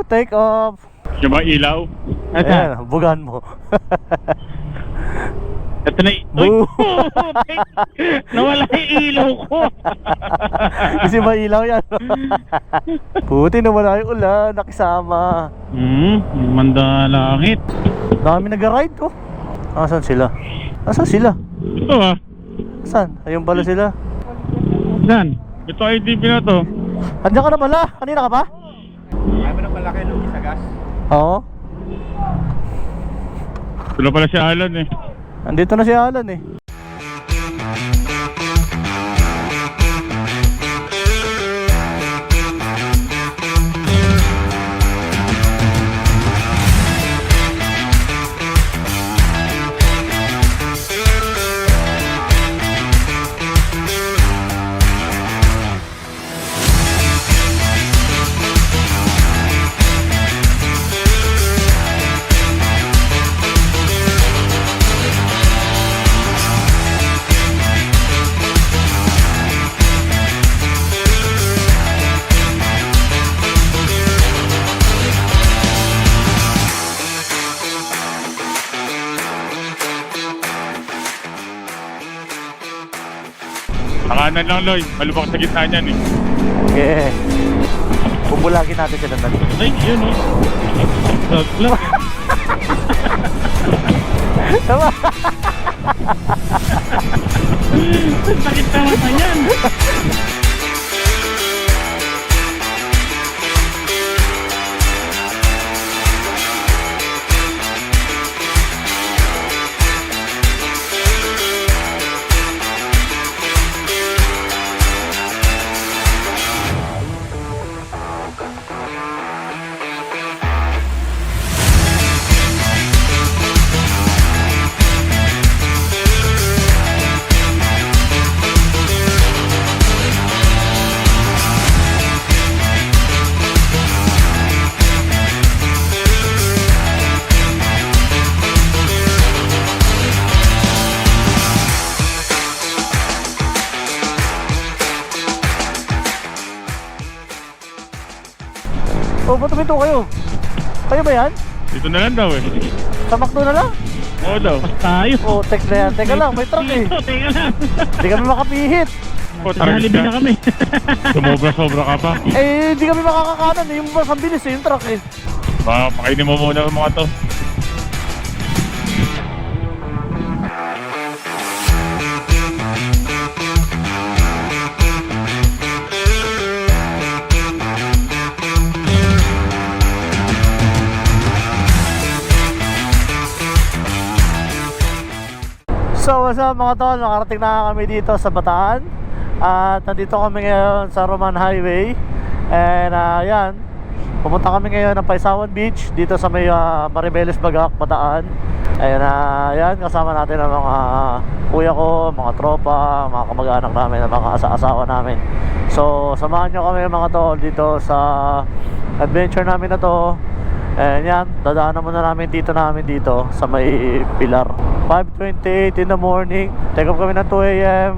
take off. Yung mga ilaw. Ayan, bugan mo. Ito na. Uy! Nawala yung ilaw ko. Kasi mailaw yan. Puti nawala yung ulan, nakisama. Yung manda langit. Dami nag-ride oh. Asan sila? Asan sila? Ito ah. Asan? Ayun pala sila. Saan? Ito IDP na to. Andiyan ka na pala? Kanina ka pa? Ayaw mo ng malaki no, sa gas. Oo. Wala pala si Alan eh. Andito na si Alan eh. Nakanan lang Loy. Malubak sa gitna niyan eh. Okay. Bubulagin natin sila dali. Ay, yun oh. Saklap. Tama. Sakit na mata yan. Oh, ba't tumito kayo? Kayo ba yan? Dito na lang daw eh. Sa McDo na lang? Oo daw. Pas tayo. Oh, text na yan. Teka lang, may truck eh. Teka lang. Hindi kami makapihit. Jollibee na kami. Sumobra-sobra ka pa. Eh, hindi kami makakakanan eh. Yung mas ang bilis eh, yung truck eh. Pakainin mo muna ang mga to. So what's up mga tol, nakarating na kami dito sa Bataan. At nandito kami ngayon sa Roman Highway. And yan, pumunta kami ngayon ng Paisawan Beach dito sa may Maribeles, Bagak, Bataan. Ayan, yan, kasama natin ang mga kuya ko, mga tropa, mga kamag-anak namin, mga asawa namin. So samahan nyo kami mga tol dito sa adventure namin na to. And yan, dadaanan muna namin dito sa may Pilar. 5:28 in the morning. Take off kami ng 2 AM.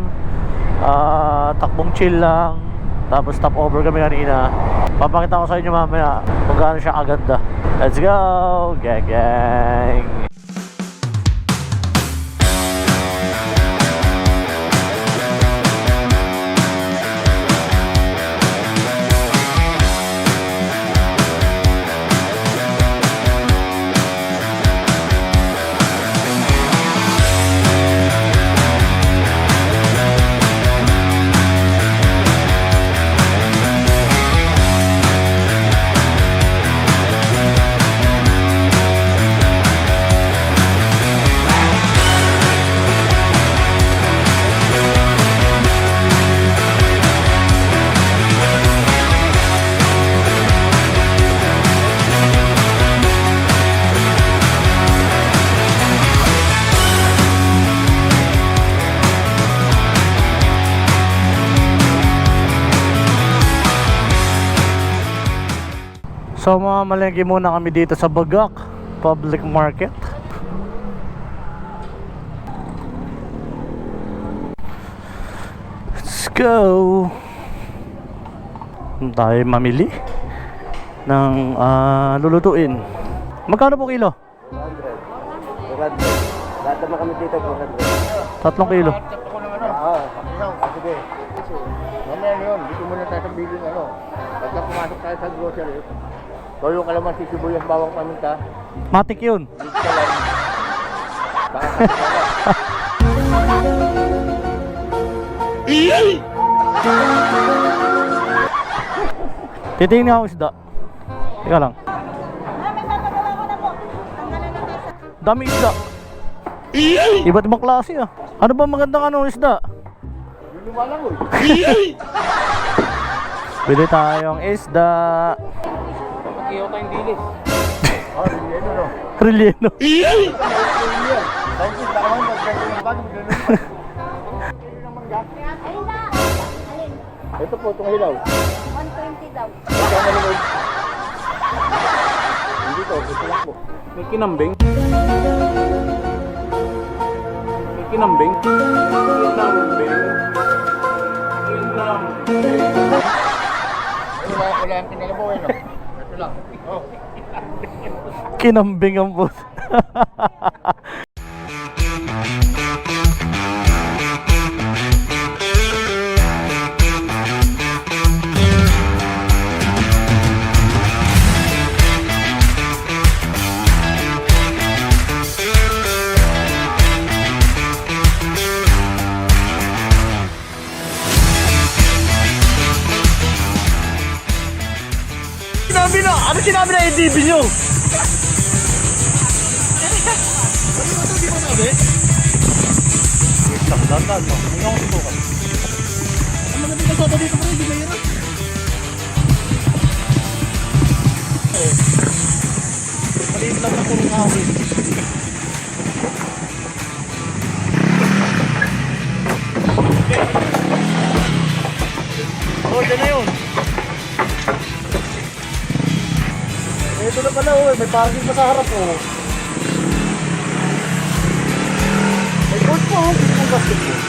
Takbong chill lang. Tapos stop over kami kanina. Papakita ko sa inyo mamaya kung gaano siya kaganda. Let's go! Gang gang! So mamalengke muna kami dito sa Bagak Public Market. Let's go. Tayo mamili. ng lulutuin. Magkano po kilo? 200. Lahat naman kami dito 200. 3 kilo. Ako ng ano. Sige. Mamaya na yun, dito muna tayo sa bilin ano. Pagka pumasok tayo sa grocery, toyo kalamansi, sibuyas, bawang paminta. Matik yun. Dito ka lang. Baka Titingnan ako isda. Teka lang. Dami isda. Iba't ibang klase ah. Ano ba magandang ano isda? lumalang ko eh. Bili tayong isda. Mag-iyaw tayong dilis. Oh, Liliano no. Relleno. Thank you, baka naman mag-ganyan yung bag, maglulupan. Ito po, itong hilaw. 120 daw. Magkano naman? Hindi to, ito lang po. May kinambing. May kinambing. Wala ang pinalabaw eh, no? Ito lang. Oh. Kinambing ang boss. Sinabi na! Ano sinabi na EDB nyo? Dandan mo. Hindi ako subukan. Ang magandang kasama dito pa rin, di ba yan? Maliit lang na puro kahoy. Oh, dyan na yun. Ito na pala oh, may parking pa sa harap oh. May court po oh, dito ng basketball.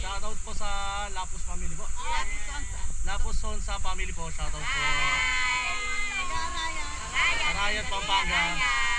Shoutout po sa Lapus family po. Lapus Sonsa family po, shoutout po. Arayat, Pampanga.